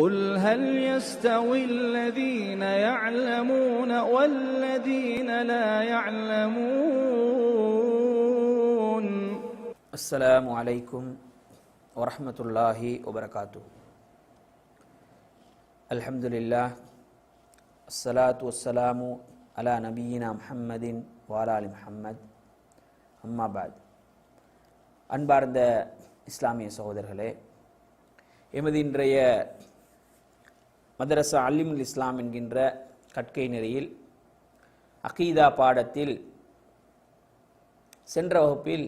قل هل يستوي الذين يعلمون والذين لا يعلمون. السلام عليكم ورحمة الله وبركاته. الحمد لله الصلاة والسلام على نبينا محمد وعلى آل محمد. அம்மா பாத். அன்பார்ந்த இஸ்லாமிய சகோதரர்களே, எமது இன்றைய மதரசா அல்லிமுல் இஸ்லாம் என்கின்ற கற்கை நெறியில் அகீதா பாடத்தில் சென்ற வகுப்பில்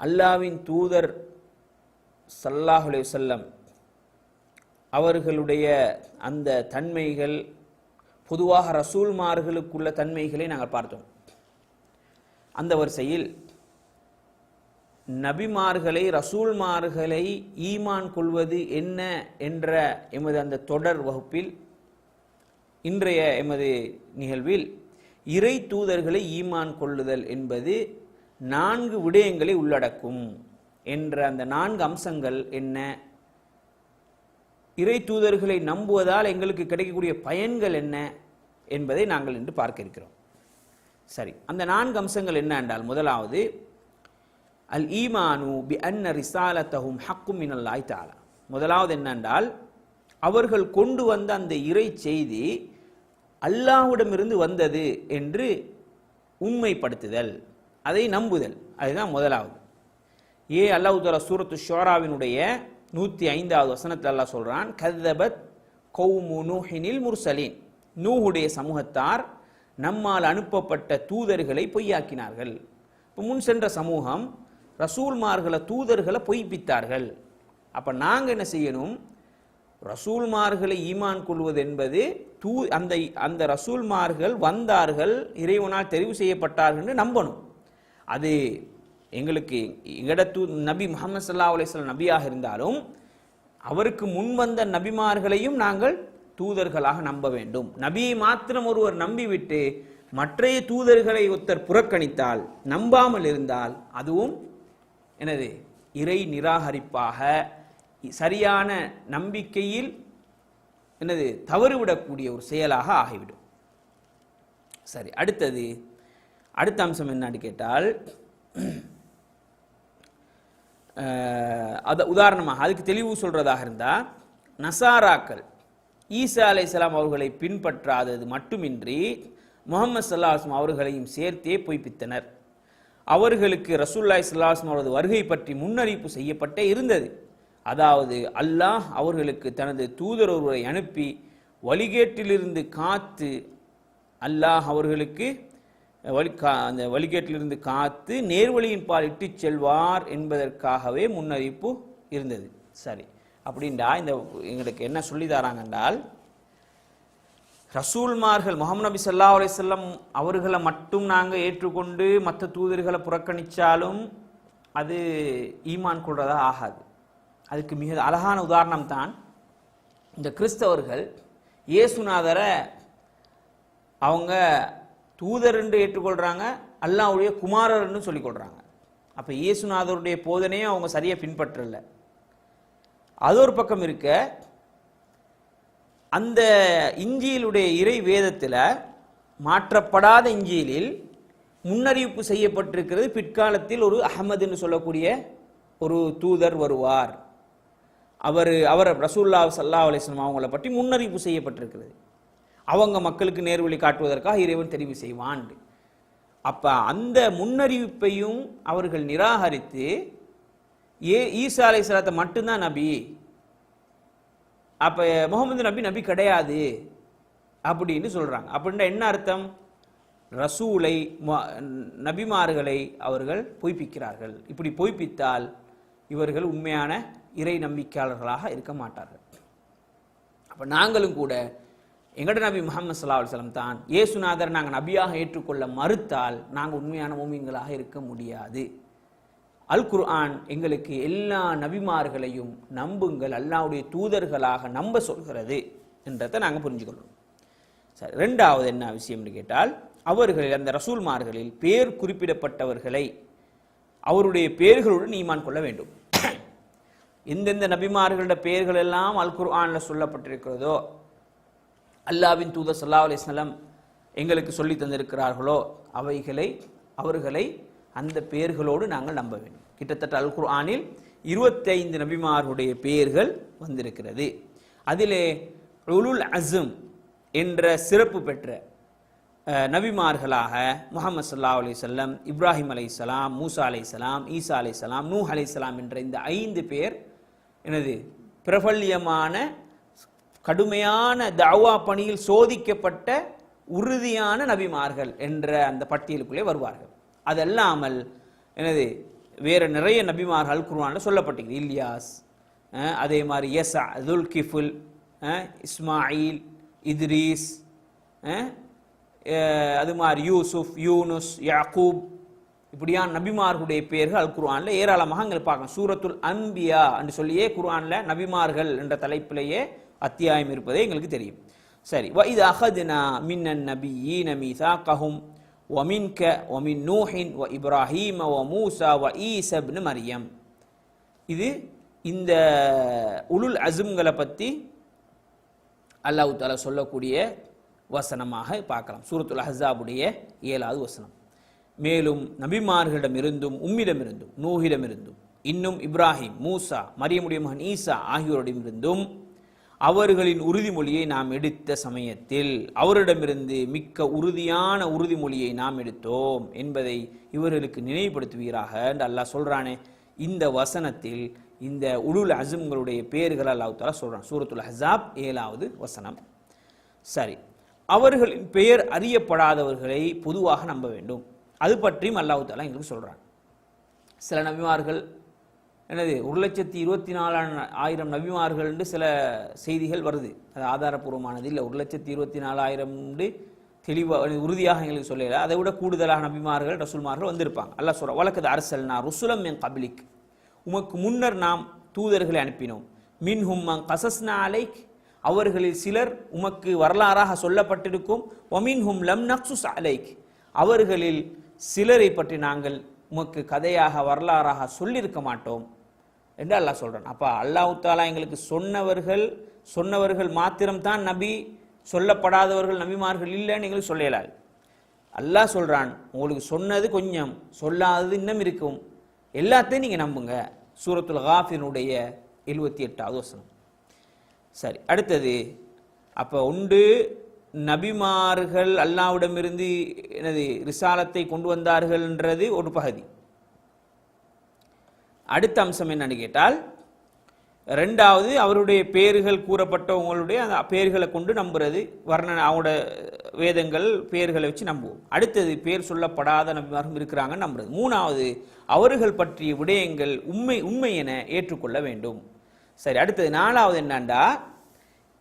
அல்லாஹ்வின் தூதர் ஸல்லல்லாஹு அலைஹி வஸல்லம் அவர்களுடைய அந்த தன்மைகள், பொதுவாக ரசூல்மார்களுக்குள்ள தன்மைகளை நாங்கள் பார்த்தோம். அந்த வரிசையில் நபிமார்களை, ரசூல்மார்களை ஈமான் கொள்வது என்ன என்ற எமது அந்த தொடர் வகுப்பில் இன்றைய எமது நிகழ்வில் இறை தூதர்களை ஈமான் கொள்ளுதல் என்பது 4 விடயங்களை உள்ளடக்கும் என்ற அந்த 4 அம்சங்கள் என்ன, இறை தூதர்களை நம்புவதால் எங்களுக்கு கிடைக்கக்கூடிய பயன்கள் என்ன என்பதை நாங்கள் இன்று பார்க்க இருக்கிறோம். சரி, அந்த 4 அம்சங்கள் என்ன என்றால், முதலாவது அல் ஈமானு பி அன்ன ரிசாலத்தஹும் ஹக்கும் மினல்லாஹி தஆலா. முதலாவது என்னென்றால், அவர்கள் கொண்டு வந்த அந்த இறை செய்தி அல்லாஹ்விடமிருந்து வந்தது என்று உண்மைப்படுத்துதல், அதை நம்புதல். அதுதான் முதலாவது. அல்லாஹ் தஆலா சூரத்து ஷுஆராவினுடைய 105வது வசனத்தில் அல்லாஹ் சொல்றான், கذبت قوم نوح المرسلين. நூஹுடைய சமூகத்தார் நம்மால் அனுப்பப்பட்ட தூதர்களை பொய்யாக்கினார்கள். முன் சென்ற சமூகம் ரசூல்மார்களை, தூதர்களை பொய்ப்பித்தார்கள். அப்ப நாங்க என்ன செய்யணும்? ரசூல்மார்களை ஈமான் கொள்வது என்பது அந்த ரசூல்மார்கள் வந்தார்கள், இறைவனால் தெரிவு செய்யப்பட்டார்கள் என்று நம்பணும். அது எங்களுக்கு நபி முஹம்மது ஸல்லல்லாஹு அலைஹி வஸல்லம் நபியாக இருந்தாலும் அவருக்கு முன் வந்த நபிமார்களையும் நாங்கள் தூதர்களாக நம்ப வேண்டும். நபியை மாத்திரம் ஒருவர் நம்பிவிட்டு மற்றைய தூதர்களை ஒருத்தர் புறக்கணித்தால், நம்பாமல் இருந்தால், அதுவும் எனது இறை நிராகரிப்பாக, சரியான நம்பிக்கையில் எனது தவறுவிடக்கூடிய ஒரு செயலாக ஆகிவிடும். சரி, அடுத்த அம்சம் என்னன்னு கேட்டால், உதாரணமாக அதுக்கு தெளிவு சொல்றதாக இருந்தால், நசாராக்கள் ஈசா அலைஹிஸ்ஸலாம் அவர்களை பின்பற்றாதது மட்டுமின்றி முஹம்மது ஸல்லல்லாஹு அலைஹி வஸல்லம் அவர்களையும் சேர்த்தே பொய்ப்பித்தனர். அவர்களுக்கு ரசூலுல்லாஹி ஸல்லல்லாஹு அலைஹி வஸல்லம் அவரது வருகை பற்றி முன்னறிவிப்பு செய்யப்பட்டே இருந்தது. அதாவது அல்லாஹ் அவர்களுக்கு தனது தூதர் ஒருவரை அனுப்பி வழிகேட்டிலிருந்து காத்து, அல்லாஹ் அவர்களுக்கு அந்த வழிகேட்டிலிருந்து காத்து நேர்வழியின் பால் இட்டுச் செல்வார் என்பதற்காகவே முன்னறிவிப்பு இருந்தது. சரி, அப்படின்டா இந்த எங்களுக்கு என்ன சொல்லி தராங்க என்றால், ரசூல்மார்கள் முஹம்மது நபி ஸல்லல்லாஹு அலைஹி வஸல்லம் அவர்களை மட்டும் நாங்கள் ஏற்றுக்கொண்டு மற்ற தூதர்களை புறக்கணித்தாலும் அது ஈமான் கொள்றதா ஆகாது. அதுக்கு மிக அழகான உதாரணம் தான் இந்த கிறிஸ்தவர்கள் இயேசுநாதரை அவங்க தூதர் என்று ஏற்றுக்கொள்றாங்க, அல்லாஹ்வுடைய குமாரர் என்று சொல்லிக் கொள்றாங்க. அப்ப இயேசுநாதருடைய போதனையை அவங்க சரியா பின்பற்றல. அது ஒரு பக்கம் இருக்க, அந்த இஞ்சியிலுடைய இறை வேதத்தில் மாற்றப்படாத இஞ்சியிலில் முன்னறிவிப்பு செய்யப்பட்டிருக்கிறது, பிற்காலத்தில் ஒரு அஹமது என்று சொல்லக்கூடிய ஒரு தூதர் வருவார், அவர் ரசூலுல்லாஹி ஸல்லல்லாஹு அலைஹி வஸல்லம் அவங்கள பற்றி முன்னறிவிப்பு செய்யப்பட்டிருக்கிறது, அவங்க மக்களுக்கு நேர்வழி காட்டுவதற்காக இறைவன் தெரிவு செய்வான். அப்ப அந்த முன்னறிவிப்பையும் அவர்கள் நிராகரித்து ஈசா அலைஹிஸ்ஸலாத்தை மட்டும்தான் நபி, அப்ப முகமது நபி கிடையாது அப்படின்னு சொல்றாங்க. அப்படின்னா என்ன அர்த்தம்? ரசூலை, நபிமார்களை அவர்கள் பொய்ப்பிக்கிறார்கள். இப்படி பொய்ப்பித்தால் இவர்கள் உண்மையான இறை நம்பிக்கையாளர்களாக இருக்க மாட்டார்கள். அப்ப நாங்களும் கூட எங்கட நபி முஹம்மது ஸல்லல்லாஹு அலைஹி வஸல்லம் தான் இயேசுநாதர் நாங்கள் நபியாக ஏற்றுக்கொள்ள மறுத்தால் நாங்கள் உண்மையான மூமின்களாக இருக்க முடியாது. அல் குர்ஆன் எங்களுக்கு எல்லா நபிமார்களையும் நம்புங்கள், அல்லாஹ்வுடைய தூதர்களாக நம்ப சொல்கிறது என்றதை நாங்கள் புரிஞ்சுக்கொள்ளணும். சரி, ரெண்டாவது என்ன விஷயம்னு கேட்டால், அவர்கள் அந்த ரசூல்மார்களில் பேர் குறிப்பிடப்பட்டவர்களை அவருடைய பேர்களுடன் ஈமான் கொள்ள வேண்டும். எந்தெந்த நபிமார்களோட பெயர்கள் எல்லாம் அல் குர்ஆன்ல சொல்லப்பட்டிருக்கிறதோ, அல்லாஹ்வின் தூதர் ஸல்லல்லாஹு அலைஹி வஸல்லம் எங்களுக்கு சொல்லி தந்திருக்கிறார்களோ அவர்களை அந்த பெயர்களோடு நாங்கள் நம்ப வேண்டும். கிட்டத்தட்ட அல் குர்ஆனில் 25 நபிமார்களுடைய பெயர்கள் வந்திருக்கிறது. அதிலே உலுல் அஸ்ம் என்ற சிறப்பு பெற்ற நபிமார்களாக முஹம்மது ஸல்லல்லாஹு அலைஹி வஸல்லம், இப்ராஹிம் அலைஹிஸ்ஸலாம், மூசா அலைஹிஸ்ஸலாம், ஈசா அலைஹிஸ்ஸலாம், நூஹ் அலைஹிஸ்ஸலாம் என்ற இந்த 5 பேர் பிரபல்யமான கடுமையான தஅவா பணியில் சோதிக்கப்பட்ட உறுதியான நபிமார்கள் என்ற அந்த பட்டியலுக்குள்ளே வருவார்கள். அதல்லாமல் வேற நிறைய நபிமார்கள் அல் குர்ஆன்ல சொல்லப்பட்டிருக்கு. இல்யாஸ், அதே மாதிரி யஸா, துல்கிஃபுல், இஸ்மாயில், இத்ரீஸ், அது மாதிரி யூசுப், யூனுஸ், யாக்கூப், இப்படியான நபிமார்களுடைய பெயர்கள் அல் குர்ஆன்ல ஏராளமாக எங்களுக்கு பார்க்கலாம். சூரத்துல் அன்பியா என்று சொல்லியே குர்ஆன்ல நபிமார்கள் என்ற தலைப்பிலேயே அத்தியாயம் இருப்பதே எங்களுக்கு தெரியும். சரி, வஇத் அஹத்னா மின்னன் நபியீன மீசாகஹும் வமின்க வமின் நூஹின் வ இப்ராஹீம வ மூசா வ ஈஸா இப்னு மரியம். இது இந்த உலுல் அஸ்ம்களை பற்றி அல்லாஹ் தஆலா சொல்லக்கூடிய வசனமாக பார்க்கலாம். சூரத்துல் அஹ்ஸாபுடைய 7வது வசனம். மேலும் நபிமார்களிடமிருந்தும் உம்மிடமிருந்தும் நூஹிடமிருந்தும் இன்னும் இப்ராஹிம், மூசா, மரியமுடைய மகன் ஈசா ஆகியோரிடமிருந்தும் அவர்களின் உறுதிமொழியை நாம் எடுத்த சமயத்தில் அவரிடமிருந்து மிக்க உறுதியான உறுதிமொழியை நாம் எடுத்தோம் என்பதை இவர்களுக்கு நினைவுபடுத்துவீராக என்று அல்லாஹ் சொல்றானே. இந்த வசனத்தில் இந்த உலுல் அஸ்ம்களுடைய பெயர்கள் அல்லாஹ் தஆலா சொல்றான். சூரத்துல் அஹ்ஸாப் 7வது வசனம். சரி, அவர்களின் பெயர் அறியப்படாதவர்களை பொதுவாக நம்ப வேண்டும். அது பற்றியும் அல்லாஹ் தஆலா எங்களுக்கு சொல்றான். சில நபிமார்கள் 1,24,000 நபிமார்கள் என்று சில செய்திகள் வருது. அது ஆதாரபூர்வமானது இல்லை. 1,24,000 தெளிவாக உறுதியாக எங்களுக்கு சொல்லல. அதை விட கூடுதலாக நபிமார்கள் ரசூல்மார்கள் வந்திருப்பாங்க. அல்லாஹ் சொல்றான், வலக்கத் அர்சல்னா ருசுலம் மின் கப்லிக், உமக்கு முன்னர் நாம் தூதர்களை அனுப்பினோம். மின்ஹும் மன் கஸஸ்னா அலைக், அவர்களில் சிலர் உமக்கு வரலாறாக சொல்லப்பட்டிருக்கும். வமின்ஹும் லம் நக்சுஸ் அலைக், அவர்களில் சிலரை பற்றி நாங்கள் உமக்கு கதையாக வரலாறாக சொல்லியிருக்க மாட்டோம் என்று அல்லாஹ் சொல்றான். அப்ப அல்லாஹ் தஆலா எங்களுக்கு சொன்னவர்கள் மாத்திரம்தான் நபி, சொல்லப்படாதவர்கள் நபிமார்கள் இல்லைன்னு எங்களுக்கு சொல்லலாது. அல்லாஹ் சொல்றான், உங்களுக்கு சொன்னது கொஞ்சம், சொல்லாதது இன்னும் இருக்கும், எல்லாத்தையும் நீங்க நம்புங்க. சூரத்துல் காஃபிருடைய 78வது வசனம். சரி, அடுத்தது அப்ப உண்டு நபிமார்கள் அல்லாஹ்விடமிருந்து ரிசாலத்தை கொண்டு வந்தார்கள்ன்றது ஒரு பகுதி. அடுத்த அம்சம் என்னன்னு கேட்டால், ரெண்டாவது அவருடைய பெயர்கள் கூறப்பட்டவங்களுடைய அந்த பெயர்களை கொண்டு நம்புறது, வர்ணனை அவங்களோட வேதங்கள் பெயர்களை வச்சு நம்புவோம். அடுத்தது பெயர் சொல்லப்படாத நபிமார்கள் இருக்கிறாங்கன்னு நம்புறது. மூணாவது அவர்கள் பற்றிய விடயங்கள் உண்மை என ஏற்றுக்கொள்ள வேண்டும். சரி, அடுத்தது நாலாவது என்னண்டா,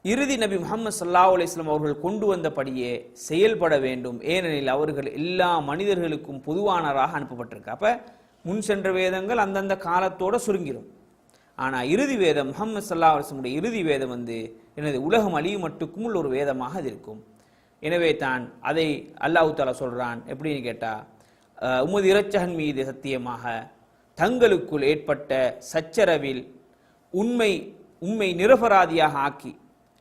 இறுதி நபி முஹம்மது ஸல்லல்லாஹு அலைஹி வஸல்லம் அவர்கள் கொண்டு வந்தபடியே செயல்பட வேண்டும். ஏனெனில் அவர்கள் எல்லா மனிதர்களுக்கும் பொதுவானவராக அனுப்பப்பட்டிருக்கு. அப்ப முன் சென்ற வேதங்கள் அந்தந்த காலத்தோட சுருங்கிடும். ஆனா இறுதி வேதம் முஹம்மது ஸல்லல்லாஹு அலைஹி வஸல்லம் இறுதி வேதம் உலகம் அழியும் மட்டுக்கும் உள்ள ஒரு வேதமாக அது இருக்கும். எனவே தான் அதை அல்லாஹ் தஆலா சொல்றான். எப்படின்னு கேட்டா, உமது இரட்சகன் மீது சத்தியமாக தங்களுக்குள் ஏற்பட்ட சச்சரவில் உண்மை நிரபராதியாக ஆக்கி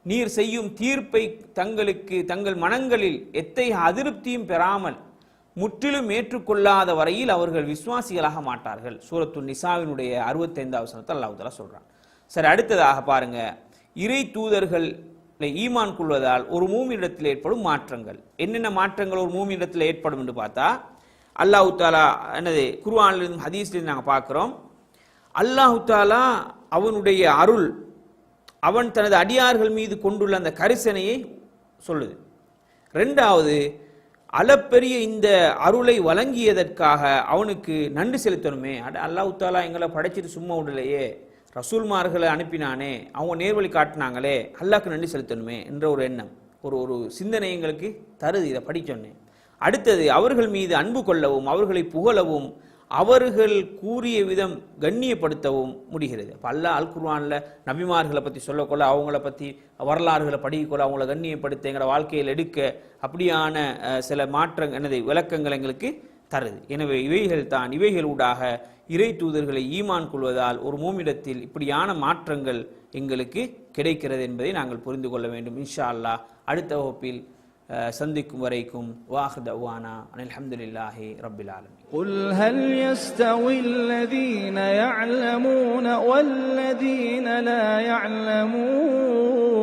நீர் செய்யும் தீர்ப்பை தங்கள் மனங்களில் எத்தகைய அதிருப்தியும் பெறாமல் முற்றிலும் ஏற்றுக்கொள்ளாத வரையில் அவர்கள் விசுவாசிகளாக மாட்டார்கள். சூரத்துன் நிசாவினுடைய 65வது வசனத்தை அல்லாஹ் தஆலா சொல்றான். சரி, அடுத்ததாக பாருங்க, இறை தூதர்கள் ஈமான் கொள்வதால் ஒரு மூமினிடத்தில் ஏற்படும் மாற்றங்கள். என்னென்ன மாற்றங்கள் ஒரு மூமினிடத்தில் ஏற்படும் என்று பார்த்தா, அல்லாஹ் தஆலா குர்ஆனிலிருந்து ஹதீஸ்லிருந்து நாங்கள் பார்க்கிறோம். அல்லாஹ் தஆலா அவனுடைய அருள், அவன் தனது அடியார்கள் மீது கொண்டுள்ள அந்த கரிசனையை சொல்லுது. ரெண்டாவது, அளப்பெரிய இந்த அருளை வழங்கியதற்காக அவனுக்கு நன்றி செலுத்தணுமே. அல்லாஹ் தஆலா எங்களை படைச்சிட்டு சும்மா விடலையே, ரசூல்மார்களை அனுப்பினானே, அவங்க நேர்வழி காட்டினாங்களே, அல்லாஹ்க்கு நன்றி செலுத்தணுமே என்ற ஒரு எண்ணம், ஒரு சிந்தனை எங்களுக்கு தருது இதை படிச்சோன்னே. அடுத்தது, அவர்கள் மீது அன்பு கொள்ளவும் அவர்களை புகழவும் அவர்கள் கூறிய விதம் கண்ணியப்படுத்தவும் முடிகிறது. அப்போ அல்லாஹ் அல் குர்ஆன்ல நபிமார்களை பற்றி சொல்லக்கொள்ள, அவங்கள பற்றி வரலாறுகளை படிக்கொள்ள, அவங்கள கண்ணியப்படுத்த, எங்களோட வாழ்க்கையில் எடுக்க அப்படியான சில விளக்கங்கள் எங்களுக்கு தருது. எனவே இவைகளூடாக இறை தூதர்களை ஈமான் கொள்வதால் ஒரு மூமிடத்தில் இப்படியான மாற்றங்கள் எங்களுக்கு கிடைக்கிறது என்பதை நாங்கள் புரிந்து கொள்ள வேண்டும். இன்ஷா அல்லாஹ் அடுத்த வகுப்பில் சந்திக்கும் வரைக்கும் வாஹ் தவானா அல்ஹம்துலில்லாஹி ரப்பில் ஆலமீன். قل هل يستوي الذين يعلمون والذين لا يعلمون